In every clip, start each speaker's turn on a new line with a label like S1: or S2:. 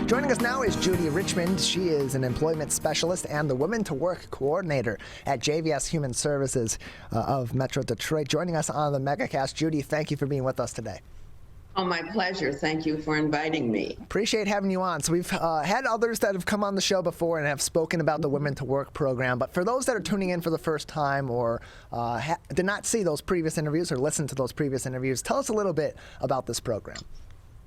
S1: Joining us now is Judy Richmond. She is an employment specialist and the Women to Work coordinator at JVS Human Services of Metro Detroit. Joining us on the MegaCast. Judy, thank you for being with us today.
S2: Oh, my pleasure. Thank you for inviting me.
S1: Appreciate having you on. So we've had others that have come on the show before and have spoken about the Women to Work program. But for those that are tuning in for the first time or did not see those previous interviews or listen to those previous interviews, tell us a little bit about this program.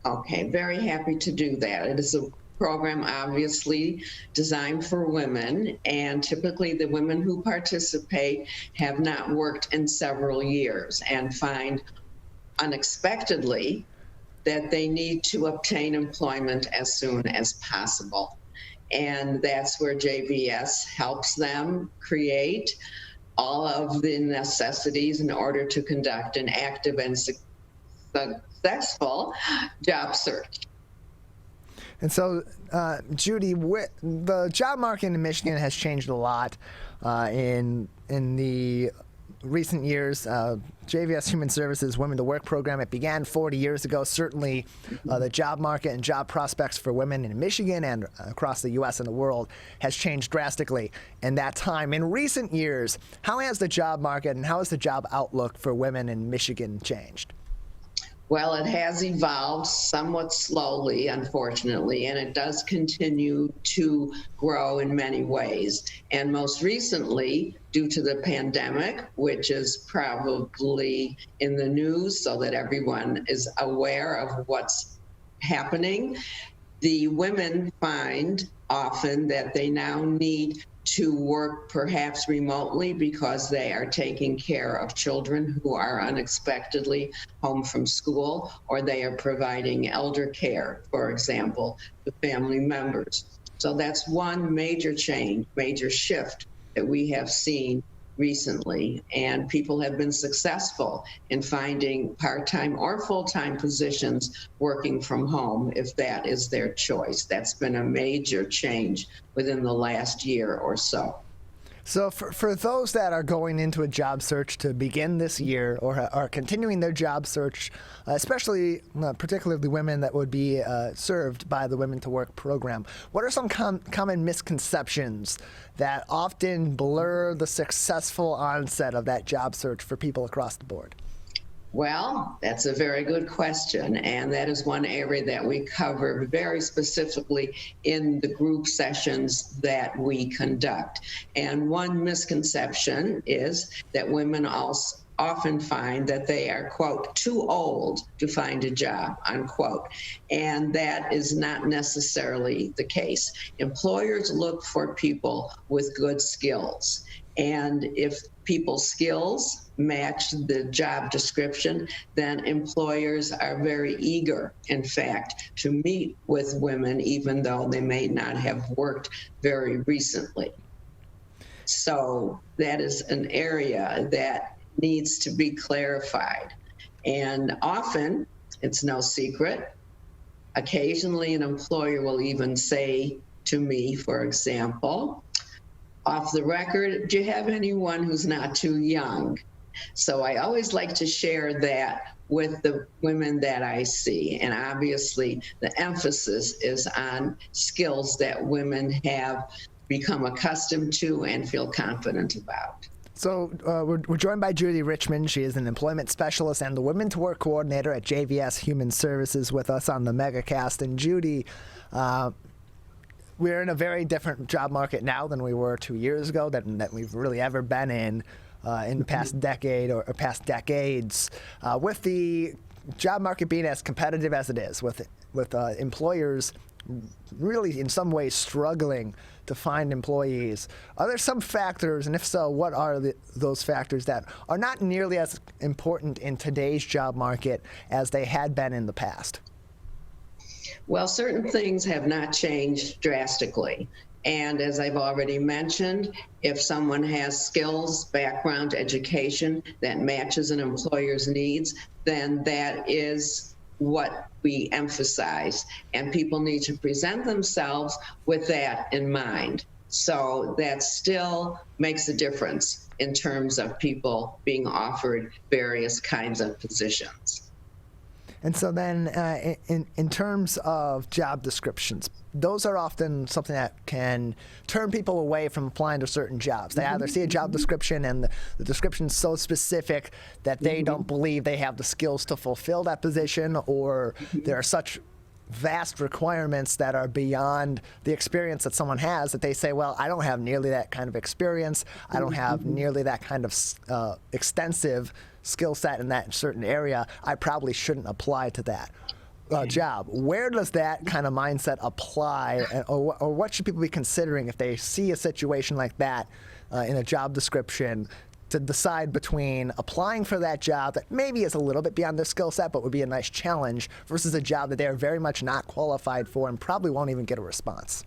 S2: Okay, very happy to do that. It is a program obviously designed for women, and typically the women who participate have not worked in several years and find unexpectedly that they need to obtain employment as soon as possible. And that's where JVS helps them create all of the necessities in order to conduct an active and successful job search.
S1: And so, Judy, the job market in Michigan has changed a lot in the recent years. JVS Human Services Women to Work program, it began 40 years ago. Certainly, the job market and job prospects for women in Michigan and across the U.S. and the world has changed drastically in that time. In recent years, how has the job market and how has the job outlook for women in Michigan changed?
S2: Well, it has evolved somewhat slowly, unfortunately, and it does continue to grow in many ways. And most recently, due to the pandemic, which is probably in the news so that everyone is aware of what's happening, the women find often that they now need to work perhaps remotely because they are taking care of children who are unexpectedly home from school, or they are providing elder care, for example, to family members. So that's one major change, major shift that we have seen recently, and people have been successful in finding part-time or full-time positions working from home if that is their choice. That's been a major change within the last year or so.
S1: So for those that are going into a job search to begin this year or are continuing their job search, especially particularly women that would be served by the Women to Work program, what are some common misconceptions that often blur the successful onset of that job search for people across the board?
S2: Well, that's a very good question, and that is one area that we cover very specifically in the group sessions that we conduct. And one misconception is that women also often find that they are, quote, too old to find a job, unquote. And that is not necessarily the case. Employers look for people with good skills. And if people's skills match the job description, then employers are very eager, in fact, to meet with women, even though they may not have worked very recently. So that is an area that needs to be clarified. And often, it's no secret, occasionally an employer will even say to me, for example, off the record, do you have anyone who's not too young? So I always like to share that with the women that I see. And obviously, the emphasis is on skills that women have become accustomed to and feel confident about.
S1: So we're joined by Judy Richmond. She is an employment specialist and the Women to Work coordinator at JVS Human Services with us on the MegaCast. And Judy, we're in a very different job market now than we were 2 years ago, that we've really ever been in the past decade or past decades. With the job market being as competitive as it is, with employers really in some ways struggling to find employees, are there some factors, and if so, what are those factors that are not nearly as important in today's job market as they had been in the past?
S2: Well, certain things have not changed drastically. And as I've already mentioned, if someone has skills, background, education that matches an employer's needs, then that is what we emphasize. And people need to present themselves with that in mind. So that still makes a difference in terms of people being offered various kinds of positions.
S1: And so then in terms of job descriptions, those are often something that can turn people away from applying to certain jobs. They either see a job description and the description is so specific that they don't believe they have the skills to fulfill that position, or there are such vast requirements that are beyond the experience that someone has that they say, well, I don't have nearly that kind of experience. I don't have nearly that kind of extensive skill set in that certain area. I probably shouldn't apply to that job. Where does that kind of mindset apply, or what should people be considering if they see a situation like that in a job description, to decide between applying for that job that maybe is a little bit beyond their skill set but would be a nice challenge, versus a job that they are very much not qualified for and probably won't even get a response?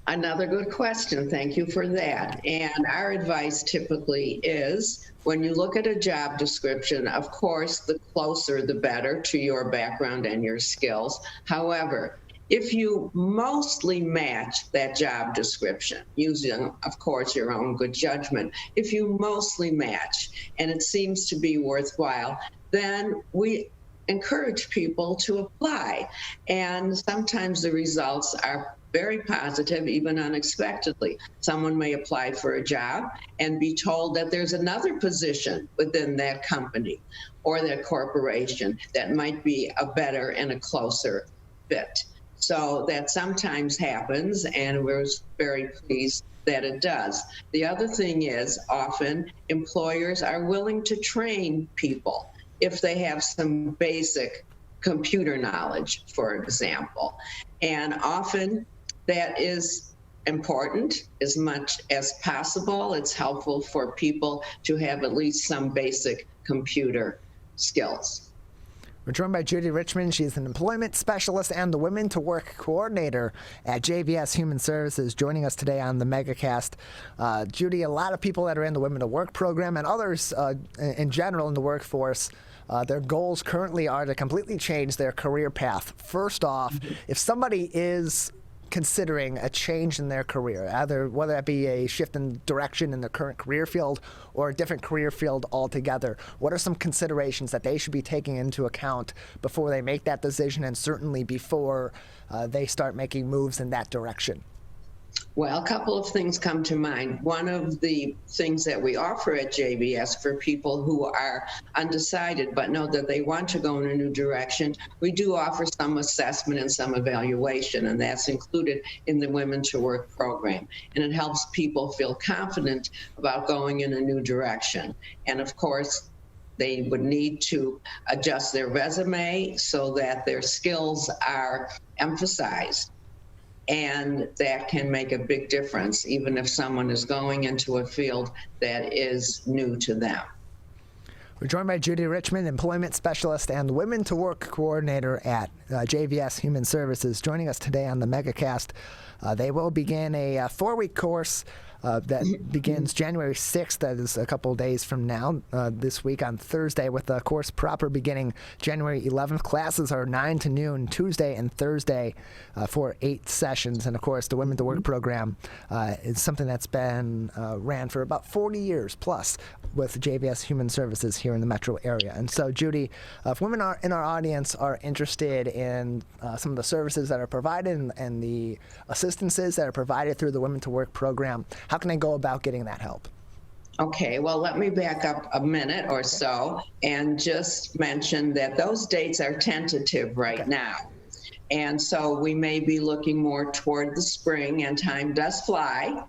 S2: Another good question. Thank you for that. And our advice typically is, when you look at a job description, of course, the closer the better to your background and your skills. However, if you mostly match that job description, using, of course, your own good judgment, if you mostly match and it seems to be worthwhile, then we encourage people to apply. And sometimes the results are very positive, even unexpectedly. Someone may apply for a job and be told that there's another position within that company or that corporation that might be a better and a closer fit. So that sometimes happens, and we're very pleased that it does. The other thing is, often employers are willing to train people if they have some basic computer knowledge, for example. And often that is important as much as possible. It's helpful for people to have at least some basic computer skills.
S1: We're joined by Judy Richmond. She's an employment specialist and the Women to Work coordinator at JVS Human Services, joining us today on the MegaCast. Judy, a lot of people that are in the Women to Work program and others in general in the workforce, their goals currently are to completely change their career path. First off, if somebody is considering a change in their career, either whether that be a shift in direction in their current career field or a different career field altogether, what are some considerations that they should be taking into account before they make that decision, and certainly before they start making moves in that direction?
S2: Well, a couple of things come to mind. One of the things that we offer at JVS for people who are undecided but know that they want to go in a new direction, we do offer some assessment and some evaluation, and that's included in the Women to Work program. And it helps people feel confident about going in a new direction. And of course, they would need to adjust their resume so that their skills are emphasized. And that can make a big difference, even if someone is going into a field that is new to them.
S1: We're joined by Judy Richmond, employment specialist and Women to Work coordinator at JVS Human Services, joining us today on the MegaCast. They will begin a 4-week course that begins January 6th. That is a couple days from now, this week on Thursday, with the course proper beginning January 11th. Classes are 9 to noon, Tuesday and Thursday, for 8 sessions. And of course, the Women to Work program is something that's been ran for about 40 years plus with JVS Human Services here in the metro area. And so, Judy, if women in our audience are interested in some of the services that are provided and the assistances that are provided through the Women to Work program, how can they go about getting that help?
S2: Okay, well, let me back up a minute or so and just mention that those dates are tentative right now. And so we may be looking more toward the spring, and time does fly.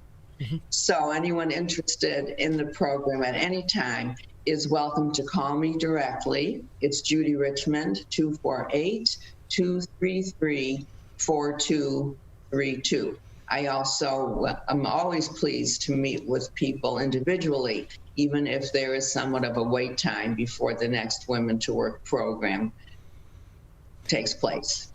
S2: So anyone interested in the program at any time is welcome to call me directly. It's Judy Richmond, 248-233-4232. I'm always pleased to meet with people individually, even if there is somewhat of a wait time before the next Women to Work program takes place.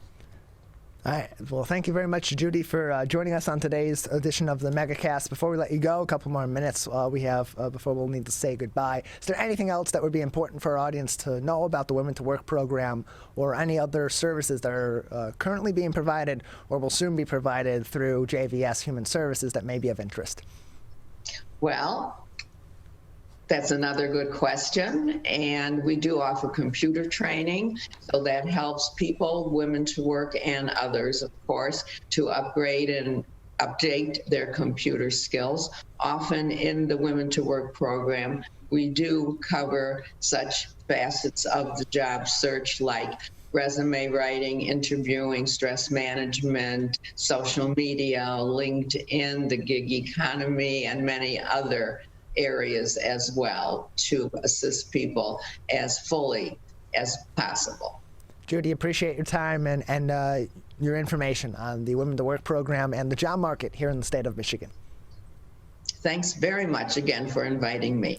S1: All right. Well, thank you very much, Judy, for joining us on today's edition of the MegaCast. Before we let you go, a couple more minutes we have before we'll need to say goodbye. Is there anything else that would be important for our audience to know about the Women to Work program, or any other services that are currently being provided or will soon be provided through JVS Human Services that may be of interest?
S2: Well, That's another good question. And we do offer computer training. So that helps people, women to work and others, of course, to upgrade and update their computer skills. Often in the Women to Work program, we do cover such facets of the job search like resume writing, interviewing, stress management, social media, LinkedIn, the gig economy, and many other areas as well to assist people as fully as possible.
S1: Judy, appreciate your time and your information on the Women to Work program and the job market here in the state of Michigan.
S2: Thanks very much again for inviting me.